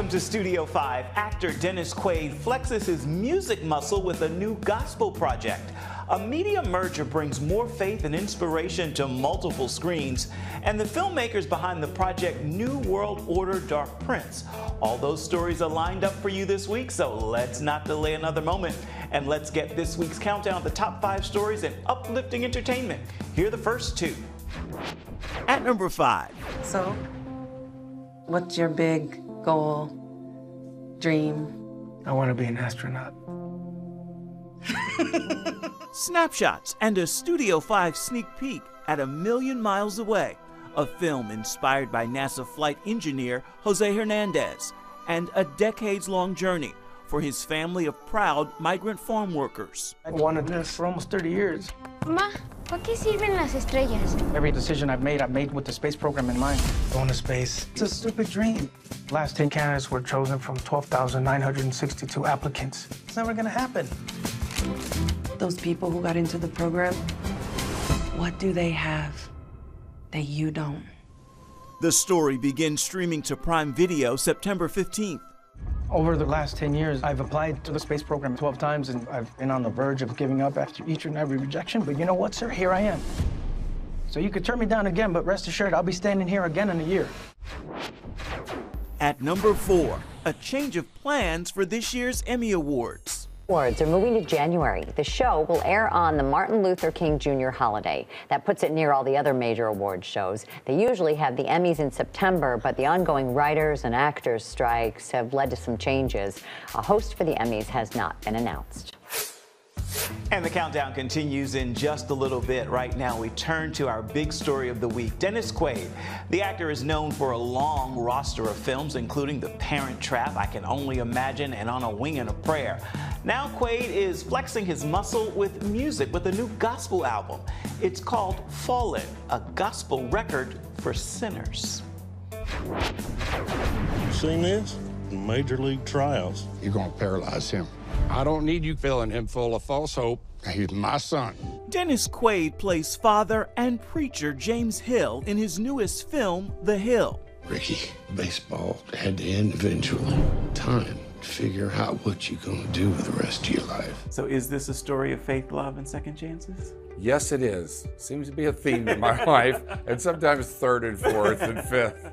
Welcome to Studio 5. Actor Dennis Quaid flexes his music muscle with a new gospel project. A media merger brings more faith and inspiration to multiple screens, and the filmmakers behind the project New World Order Dark Prince. All those stories are lined up for you this week, so let's not delay another moment, and let's get this week's countdown of the top 5 stories in uplifting entertainment. Here are the first 2. At number 5. So, what's your big goal, dream? I want to be an astronaut. Snapshots and a Studio 5 sneak peek at A Million Miles Away, a film inspired by NASA flight engineer Jose Hernandez, and a decades-long journey for his family of proud migrant farm workers. I wanted this for almost 30 years. Ma, ¿para qué sirven las estrellas? Every decision I've made with the space program in mind. Going to space, it's a stupid dream. Last 10 candidates were chosen from 12,962 applicants. It's never gonna happen. Those people who got into the program, what do they have that you don't? The story begins streaming to Prime Video September 15th. Over the last 10 years, I've applied to the space program 12 times, and I've been on the verge of giving up after each and every rejection. But you know what, sir? Here I am. So you could turn me down again, but rest assured, I'll be standing here again in a year. At number 4, a change of plans for this year's Emmy Awards. Awards are moving to January. The show will air on the Martin Luther King Jr. holiday. That puts it near all the other major award shows. They usually have the Emmys in September, but the ongoing writers and actors strikes have led to some changes. A host for the Emmys has not been announced. And the countdown continues in just a little bit. Right now, we turn to our big story of the week. Dennis Quaid. The actor is known for a long roster of films, including The Parent Trap, I Can Only Imagine, and On a Wing and a Prayer. Now Quaid is flexing his muscle with music with a new gospel album. It's called Fallen, a gospel record for sinners. You seen this? Major League Trials. You're gonna paralyze him. I don't need you filling him full of false hope. He's my son. Dennis Quaid plays father and preacher James Hill in his newest film, The Hill. Ricky, baseball had to end eventually. Time to figure out what you're gonna do with the rest of your life. So is this a story of faith, love, and second chances? Yes, it is. Seems to be a theme in my life, and sometimes third and fourth and fifth.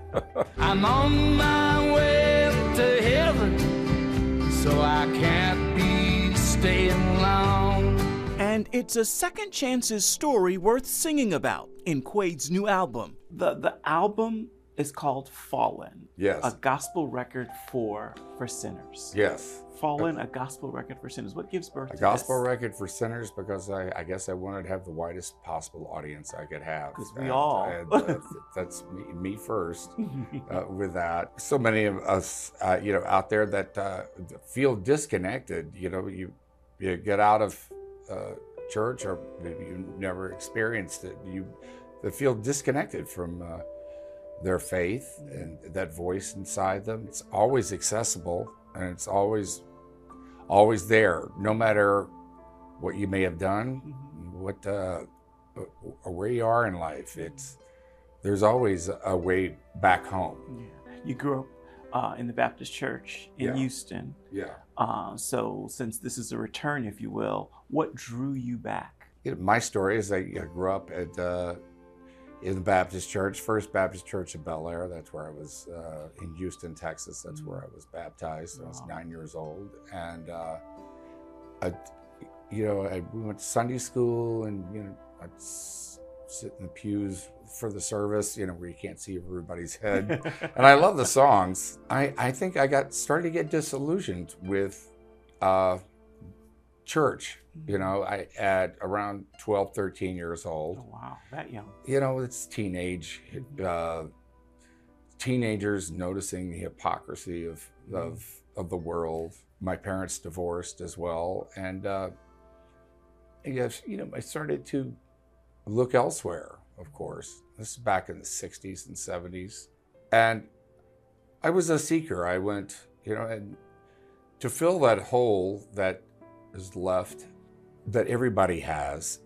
I'm on my way to heaven, so I can't be staying long. And it's a second chances story worth singing about in Quaid's new album. The album is called Fallen. Yes. A gospel record for sinners. Yes. Fallen, a gospel record for sinners. What gives birth to A gospel this? record for sinners, because I guess I wanted to have the widest possible audience I could have. Because we all. And, that's me first with that. So many of us, out there that feel disconnected. You get out of church, or maybe you never experienced it. They feel disconnected from their faith and that voice inside them. It's always accessible, and it's always there, no matter what you may have done, what or where you are in life. There's always a way back home. Yeah. You grew up in the Baptist church in Houston. Yeah. So since this is a return, if you will, what drew you back? My story is I grew up in the Baptist church, First Baptist Church in Bel Air. That's where I was in Houston, Texas. That's where I was baptized. I was 9 years old, and we went to Sunday school, and I'd sit in the pews for the service, where you can't see everybody's head. And I love the songs. I think I started to get disillusioned with church. I at around 12, 13 years old. Oh, wow, that young. It's teenage. Teenagers noticing the hypocrisy of the world. My parents divorced as well, and I started to look elsewhere. Of course, this is back in the 60s and 70s, and I was a seeker. I went, and to fill that hole that is left, that everybody has,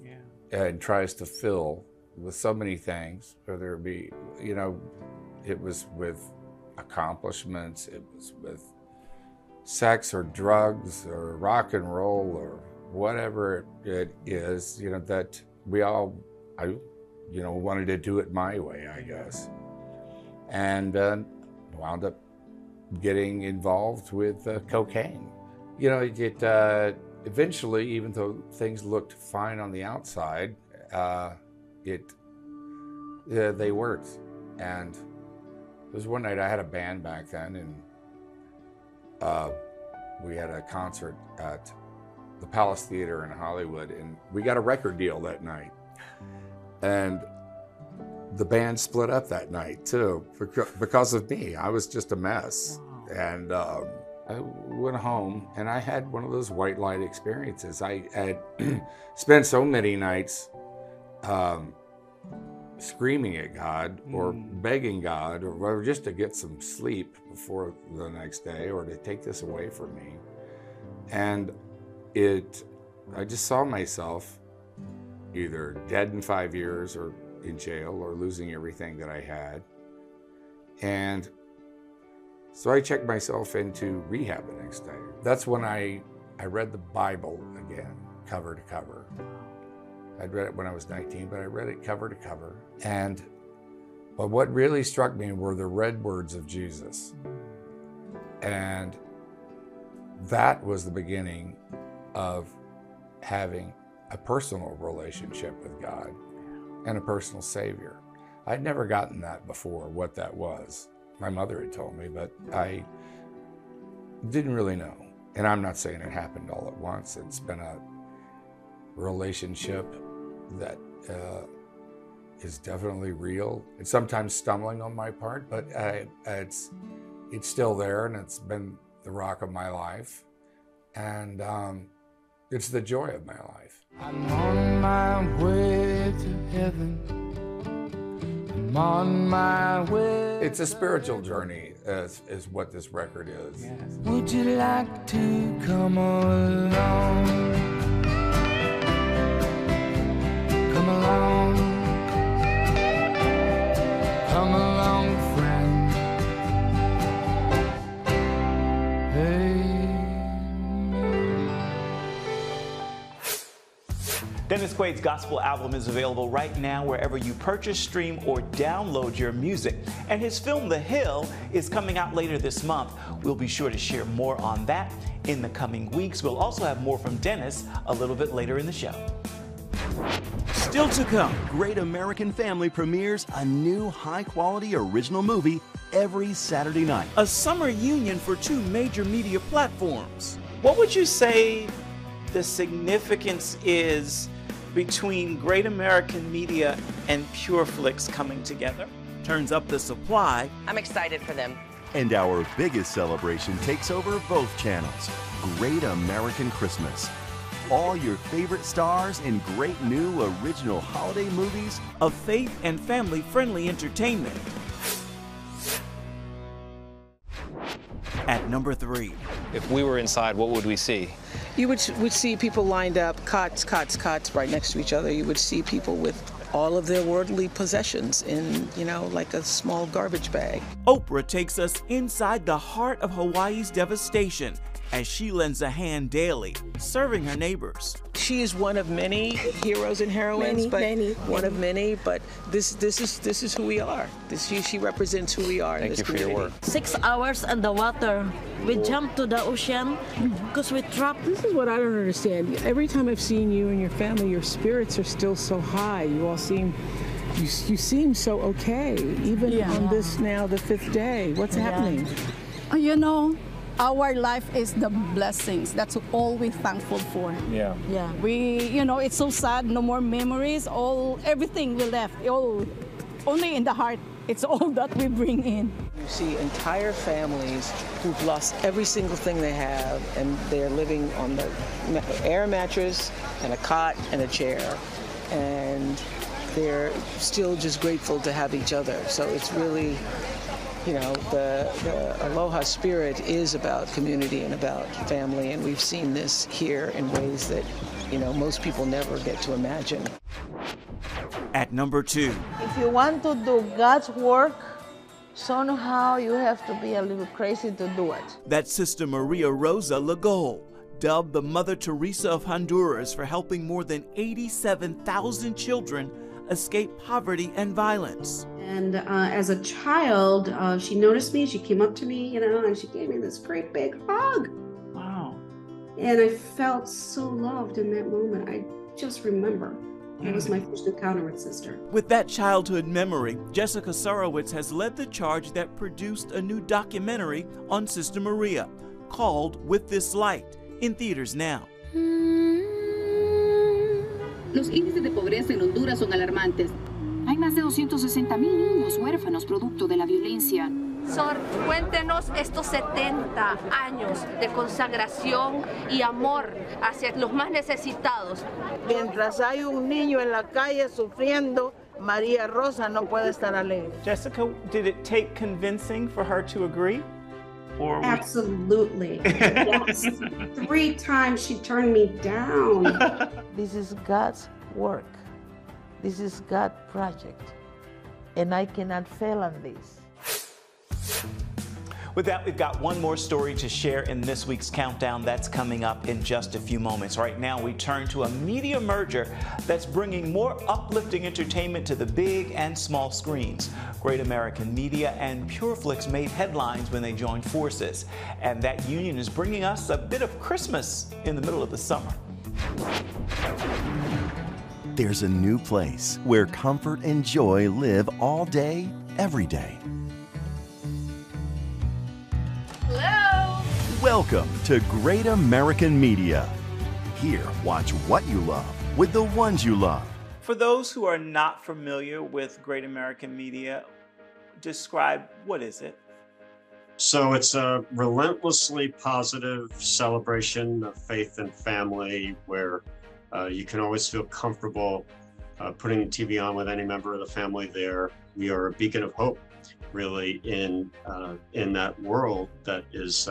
and tries to fill with so many things, whether it be, it was with accomplishments. It was with sex or drugs or rock and roll or whatever it is, that I wanted to do it my way, I guess. And wound up getting involved with cocaine. Eventually, even though things looked fine on the outside, they weren't. And there was one night I had a band back then, and we had a concert at the Palace Theater in Hollywood, and we got a record deal that night. And the band split up that night too, because of me. I was just a mess. And I went home, and I had one of those white light experiences. I had spent so many nights screaming at God or begging God or whatever, just to get some sleep before the next day or to take this away from me. And I just saw myself either dead in 5 years or in jail or losing everything that I had. And so I checked myself into rehab the next day. That's when I read the Bible again, cover to cover. I'd read it when I was 19, but I read it cover to cover. But what really struck me were the red words of Jesus. And that was the beginning of having a personal relationship with God and a personal Savior. I'd never gotten that before, what that was. My mother had told me, but I didn't really know. And I'm not saying it happened all at once. It's been a relationship that is definitely real. It's sometimes stumbling on my part, but it's still there, and it's been the rock of my life. And it's the joy of my life. I'm on my way to heaven. I'm on my way. It's a spiritual journey, is what this record is. Yes. Would you like to come along? Come along. Come along, friend. Hey. Dennis Quaid's gospel album is available right now wherever you purchase, stream, or download your music. And his film, The Hill, is coming out later this month. We'll be sure to share more on that in the coming weeks. We'll also have more from Dennis a little bit later in the show. Still to come, Great American Family premieres a new high-quality original movie every Saturday night. A summer union for two major media platforms. What would you say the significance is between Great American Media and PureFlix coming together? Turns up the supply. I'm excited for them. And our biggest celebration takes over both channels. Great American Christmas. All your favorite stars in great new original holiday movies of faith and family-friendly entertainment. At number 3. If we were inside, what would we see? You would see people lined up, cots right next to each other. You would see people with all of their worldly possessions in, like a small garbage bag. Oprah takes us inside the heart of Hawaii's devastation as she lends a hand daily, serving her neighbors. She is one of many heroes and heroines, one of many. But this is who we are. She represents who we are in this community. Thank you for your work. 6 hours in the water. We jump to the ocean because we trapped. This is what I don't understand. Every time I've seen you and your family, your spirits are still so high. You all seem, you seem so okay, even on this now the 5th day. What's happening? Our life is the blessings. That's all we're thankful for. Yeah. Yeah. It's so sad. No more memories. Everything we left. Only in the heart. It's all that we bring in. You see entire families who've lost every single thing they have, and they're living on the air mattress and a cot and a chair, and they're still just grateful to have each other. So it's really, the Aloha spirit is about community and about family, and we've seen this here in ways that, most people never get to imagine. At number 2. If you want to do God's work, Somehow you have to be a little crazy to do it. That's Sister Maria Rosa Lagol, dubbed the Mother Teresa of Honduras for helping more than 87,000 children escape poverty and violence. And as a child, she noticed me, she came up to me, and she gave me this great big hug. Wow. And I felt so loved in that moment. I just remember. That was my first encounter with Sister. With that childhood memory, Jessica Sarowitz has led the charge that produced a new documentary on Sister Maria called With This Light, in theaters now. Los índices de pobreza en Honduras son alarmantes. Hay más de 260,000 niños huérfanos producto de la violencia. Sor, cuéntenos estos 70 años de consagración y amor hacia los más necesitados. Mientras hay un niño en la calle sufriendo, María Rosa no puede estar alegre. Jessica, did it take convincing for her to agree? Or Absolutely. Yes. 3 times she turned me down. This is God's work. This is God's project. And I cannot fail on this. With that, we've got one more story to share in this week's countdown. That's coming up in just a few moments. Right now, we turn to a media merger that's bringing more uplifting entertainment to the big and small screens. Great American Media and PureFlix made headlines when they joined forces. And that union is bringing us a bit of Christmas in the middle of the summer. There's a new place where comfort and joy live all day, every day. Hello. Welcome to Great American Media. Here, watch what you love with the ones you love. For those who are not familiar with Great American Media, describe what is it? So it's a relentlessly positive celebration of faith and family where you can always feel comfortable putting the TV on with any member of the family there. We are a beacon of hope, really, in that world that is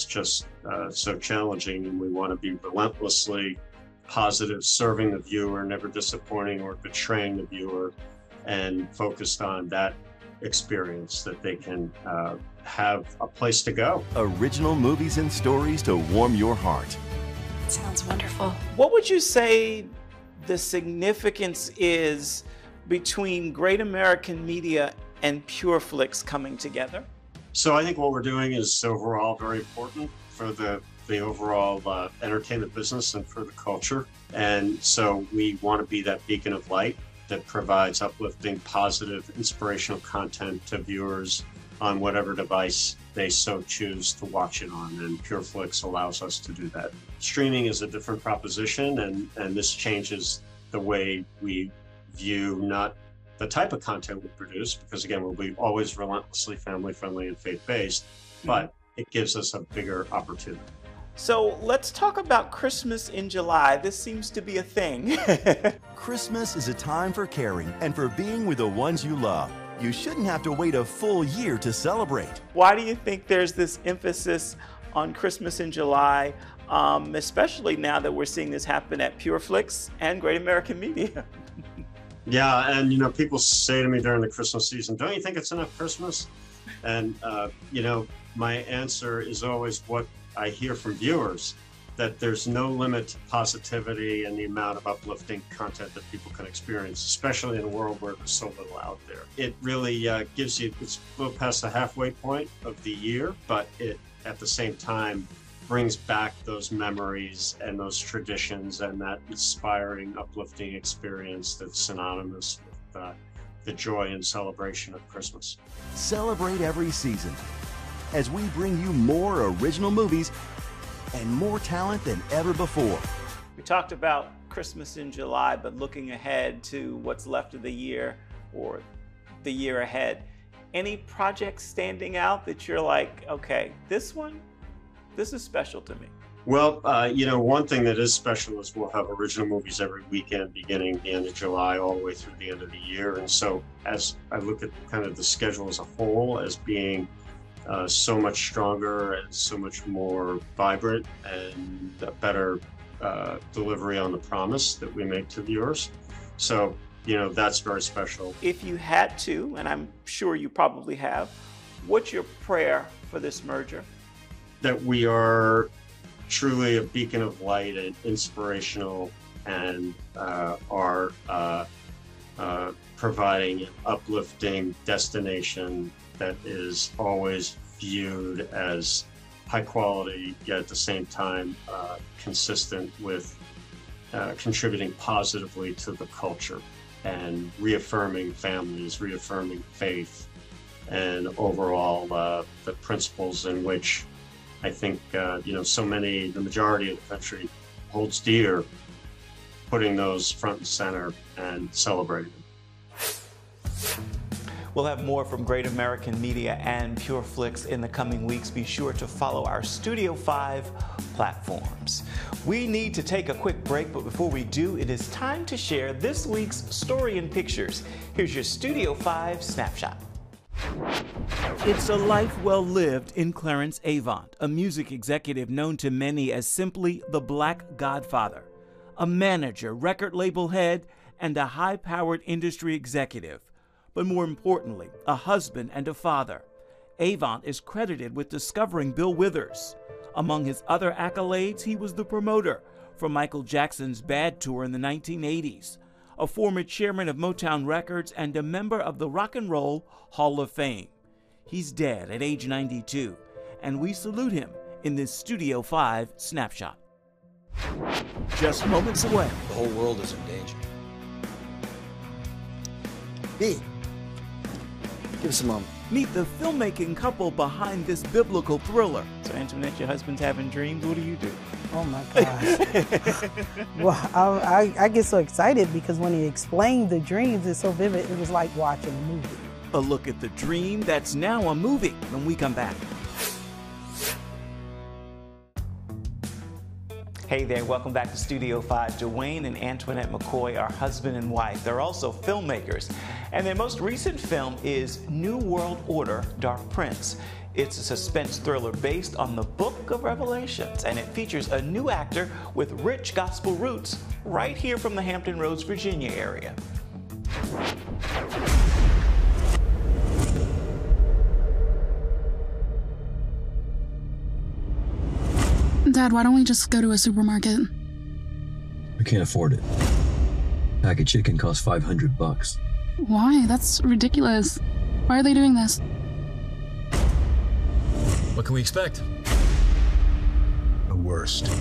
just so challenging, and we want to be relentlessly positive, serving the viewer, never disappointing or betraying the viewer, and focused on that experience that they can have a place to go. Original movies and stories to warm your heart. Sounds wonderful. What would you say the significance is between Great American Media and PureFlix coming together? So I think what we're doing is overall very important for the overall entertainment business and for the culture. And so we want to be that beacon of light that provides uplifting, positive, inspirational content to viewers on whatever device they so choose to watch it on, and PureFlix allows us to do that. Streaming is a different proposition, and this changes the way we view not the type of content we produce, because again, we'll be always relentlessly family-friendly and faith-based, but it gives us a bigger opportunity. So let's talk about Christmas in July. This seems to be a thing. Christmas is a time for caring and for being with the ones you love. You shouldn't have to wait a full year to celebrate. Why do you think there's this emphasis on Christmas in July, especially now that we're seeing this happen at PureFlix and Great American Media? Yeah, and people say to me during the Christmas season, don't you think it's enough Christmas? And my answer is always what I hear from viewers, that there's no limit to positivity and the amount of uplifting content that people can experience, especially in a world where there's so little out there. It really gives you, it's a little past the halfway point of the year, but it at the same time brings back those memories and those traditions and that inspiring, uplifting experience that's synonymous with the joy and celebration of Christmas. Celebrate every season as we bring you more original movies and more talent than ever before. We talked about Christmas in July, but looking ahead to what's left of the year or the year ahead, any projects standing out that you're like, okay, this is special to me? Well, one thing that is special is we'll have original movies every weekend beginning the end of July all the way through the end of the year. And so as I look at kind of the schedule as a whole as being so much stronger and so much more vibrant and a better delivery on the promise that we make to viewers. So that's very special. If you had to, and I'm sure you probably have, what's your prayer for this merger? That we are truly a beacon of light and inspirational, and are providing an uplifting destination that is always viewed as high quality, yet at the same time consistent with contributing positively to the culture and reaffirming families, reaffirming faith, and overall the principles in which I think the majority of the country holds dear, putting those front and center and celebrating them. We'll have more from Great American Media and Pure Flix in the coming weeks. Be sure to follow our Studio 5 platforms. We need to take a quick break, but before we do, it is time to share this week's Story in Pictures. Here's your Studio 5 snapshot. It's a life well lived in Clarence Avant, a music executive known to many as simply the Black Godfather, a manager, record label head, and a high-powered industry executive. But more importantly, a husband and a father. Avant is credited with discovering Bill Withers. Among his other accolades, he was the promoter for Michael Jackson's Bad Tour in the 1980s, a former chairman of Motown Records, and a member of the Rock and Roll Hall of Fame. He's dead at age 92, and we salute him in this Studio 5 snapshot. Just moments away. The whole world is in danger. B, give us a moment. Meet the filmmaking couple behind this biblical thriller. So, Antoinette, your husband's having dreams. What do you do? Oh my gosh. Well, I get so excited because when he explained the dreams, it's so vivid. It was like watching a movie. A look at the dream that's now a movie when we come back. Hey there, welcome back to Studio 5. Dwayne and Antoinette McCoy are husband and wife. They're also filmmakers. And their most recent film is New World Order: Dark Prince. It's a suspense thriller based on the Book of Revelations, and it features a new actor with rich gospel roots right here from the Hampton Roads, Virginia area. Dad, why don't we just go to a supermarket? I can't afford it. Pack of chicken costs $500. Why? That's ridiculous. Why are they doing this? What can we expect? The worst.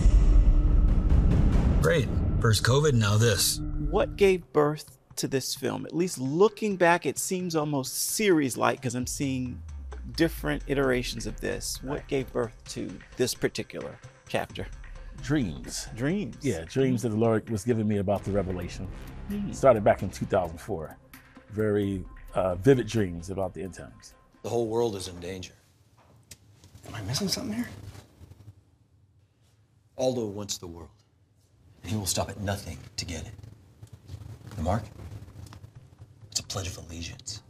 Great. First COVID, now this. What gave birth to this film? At least looking back, it seems almost series-like because I'm seeing different iterations of this. What gave birth to this particular chapter? Dreams. Dreams. Yeah, dreams that the Lord was giving me about the revelation. Started back in 2004. Very vivid dreams about the end times. The whole world is in danger. Am I missing something here? Aldo wants the world, and he will stop at nothing to get it. The mark? It's a pledge of allegiance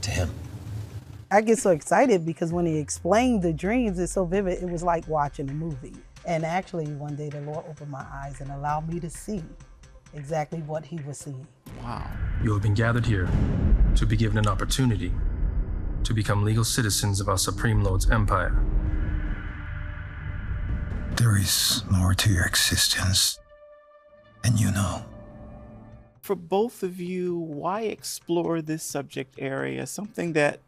to him. I get so excited because when he explained the dreams, it's so vivid. It was like watching a movie. And actually, one day the Lord opened my eyes and allowed me to see exactly what he was seeing. Wow. You have been gathered here to be given an opportunity to become legal citizens of our Supreme Lord's empire. There is more to your existence than you know. For both of you, why explore this subject area? Something that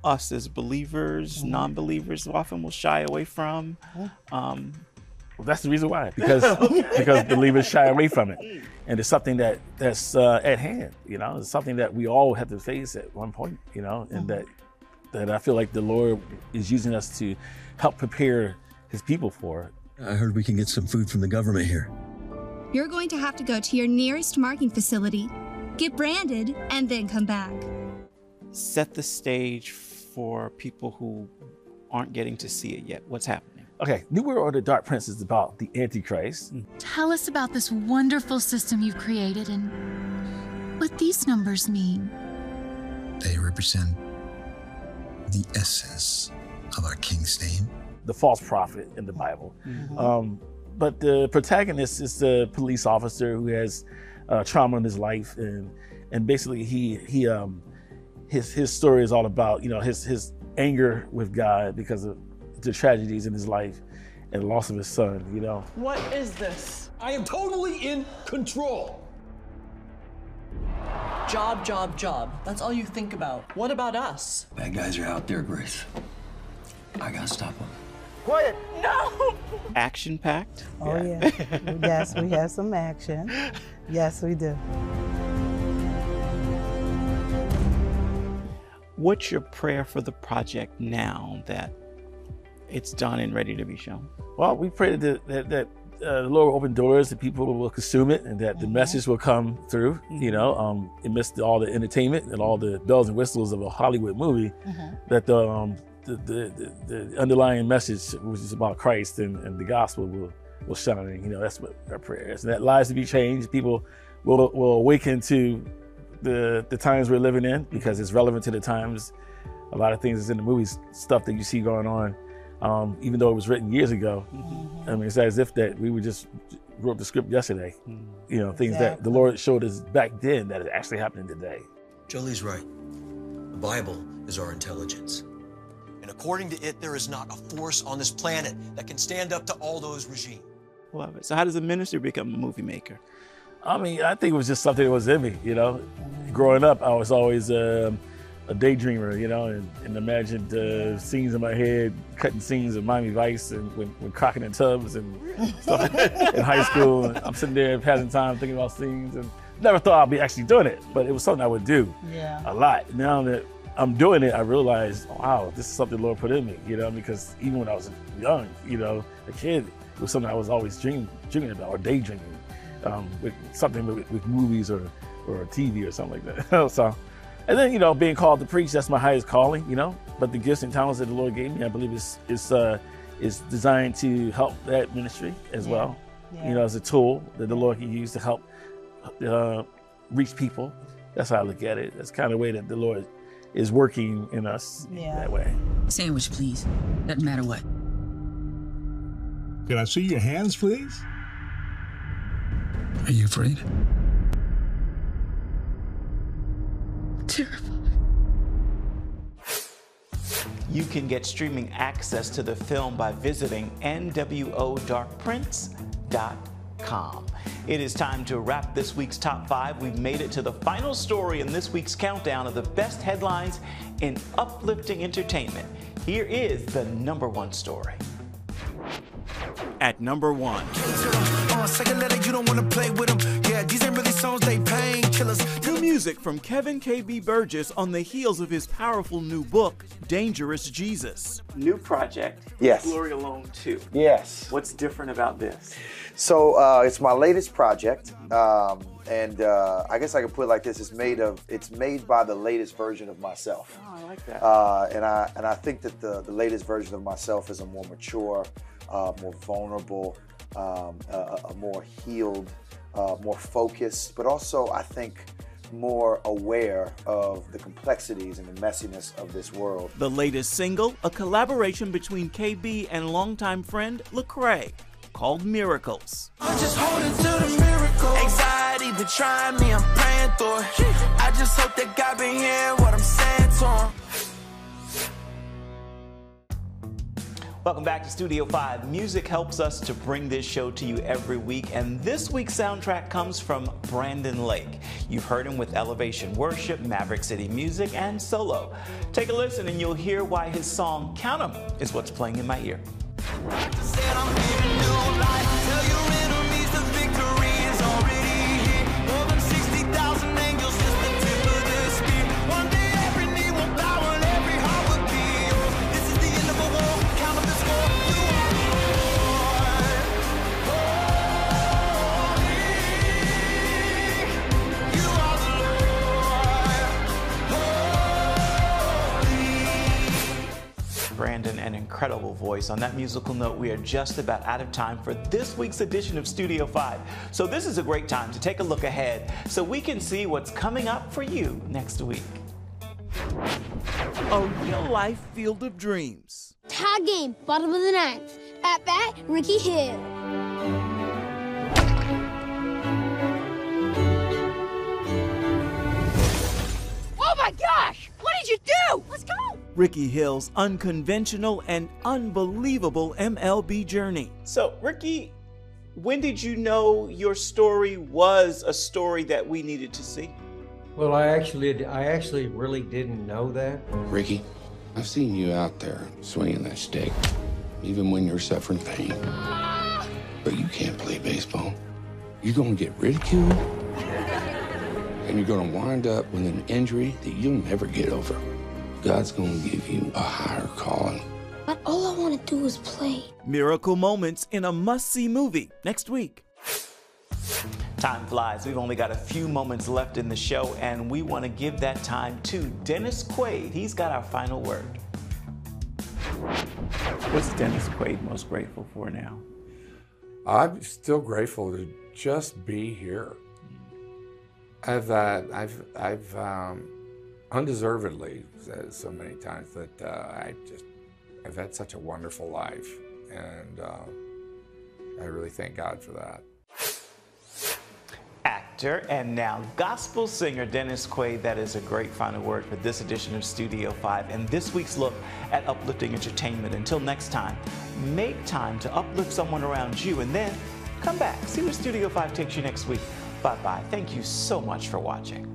us as believers, non-believers often will shy away from. Well, that's the reason why, because believers shy away from it, and it's something that's at hand. It's something that we all have to face at one point. And that I feel like the Lord is using us to help prepare His people for. I heard we can get some food from the government here. You're going to have to go to your nearest marking facility, get branded, and then come back. Set the stage for people who aren't getting to see it yet. What's happening? Okay, New World Order: Dark Prince is about the Antichrist. Tell us about this wonderful system you've created and what these numbers mean. They represent the essence of our King's name. The false prophet in the Bible. But the protagonist is the police officer who has trauma in his life, and and basically his story is all about, you know, his anger with God because of the tragedies in his life and the loss of his son, you know. What is this? I am totally in control. Job, job, job. That's all you think about. What about us? Bad guys are out there, Grace. I gotta stop them. Quiet! No! Action-packed? Oh, yeah. Yes, we have some action. Yes, we do. What's your prayer for the project now that it's done and ready to be shown? Well, we pray that the Lord will open doors, that people will consume it, and that the message will come through, you know, amidst all the entertainment and all the bells and whistles of a Hollywood movie, that the underlying message, which is about Christ and the gospel, will shine. You know, that's what our prayer is. And that lives to be changed. People will awaken to the times we're living in, because it's relevant to the times. A lot of things is in the movies, stuff that you see going on, even though it was written years ago. I mean, it's as if that we just wrote the script yesterday. You know, things that the Lord showed us back then that is actually happening today. Jolie's right. The Bible is our intelligence. And according to it, there is not a force on this planet that can stand up to all those regimes. Love it. So how does a minister become a movie maker? I mean, I think it was just something that was in me, you know. Growing up, I was always a daydreamer, you know, and imagined scenes in my head, cutting scenes of Miami Vice and when crocking in tubs and stuff in high school. And I'm sitting there passing time thinking about scenes, and never thought I'd be actually doing it, but it was something I would do a lot. Now that I'm doing it, I realized, wow, this is something the Lord put in me, you know, because even when I was young, you know, a kid, it was something I was always dreaming about or daydreaming, with something with movies or TV or something like that. So, and then, you know, being called to preach, that's my highest calling, you know, but the gifts and talents that the Lord gave me, I believe is designed to help that ministry as well, you know, as a tool that the Lord can use to help reach people. That's how I look at it. That's kind of the way that the Lord is working in us that way. Sandwich, please. Doesn't matter what. Can I see your hands, please? Are you afraid? Terrified. You can get streaming access to the film by visiting nwodarkprints.com. It is time to wrap this week's Top 5. We've made it to the final story in this week's countdown of the best headlines in uplifting entertainment. Here is the #1 story. At number 1. New music from Kevin K.B. Burgess on the heels of his powerful new book, Dangerous Jesus. New project. Yes. Glory Alone 2. Yes. What's different about this? So it's my latest project, and I guess I could put it like this: it's made by the latest version of myself. Oh, I like that. And I think that the latest version of myself is a more mature, more vulnerable, a more healed, more focused, but also I think more aware of the complexities and the messiness of this world. The latest single, a collaboration between KB and longtime friend Lecrae, called Miracles. I'm just holding to the miracle. Anxiety been trying me, I'm praying through it. I just hope that God been hearing what I'm saying to him. Welcome back to Studio 5. Music helps us to bring this show to you every week, and this week's soundtrack comes from Brandon Lake. You've heard him with Elevation Worship, Maverick City Music, and solo. Take a listen and you'll hear why his song Count 'Em is what's playing in my ear. Brandon, an incredible voice. On that musical note, we are just about out of time for this week's edition of Studio 5. So this is a great time to take a look ahead so we can see what's coming up for you next week. A real-life field of dreams. Tie game, bottom of the ninth. At bat, Ricky Hill. go! Let's go! Ricky Hill's unconventional and unbelievable MLB journey. So, Ricky, when did you know your story was a story that we needed to see? Well, I actually really didn't know that. Ricky, I've seen you out there swinging that stick, even when you're suffering pain. But you can't play baseball. You're gonna get ridiculed, and you're gonna wind up with an injury that you'll never get over. God's gonna give you a higher calling. But all I want to do is play. Miracle moments in a must-see movie next week. Time flies. We've only got a few moments left in the show, and we want to give that time to Dennis Quaid. He's got our final word. What's Dennis Quaid most grateful for now? I'm still grateful to just be here. I've undeservedly said so many times that I've had such a wonderful life, and I really thank God for that. Actor and now gospel singer Dennis Quaid. That is a great final word for this edition of Studio 5 and this week's look at uplifting entertainment. Until next time, make time to uplift someone around you, and then come back. See where Studio 5 takes you next week. Bye-bye. Thank you so much for watching.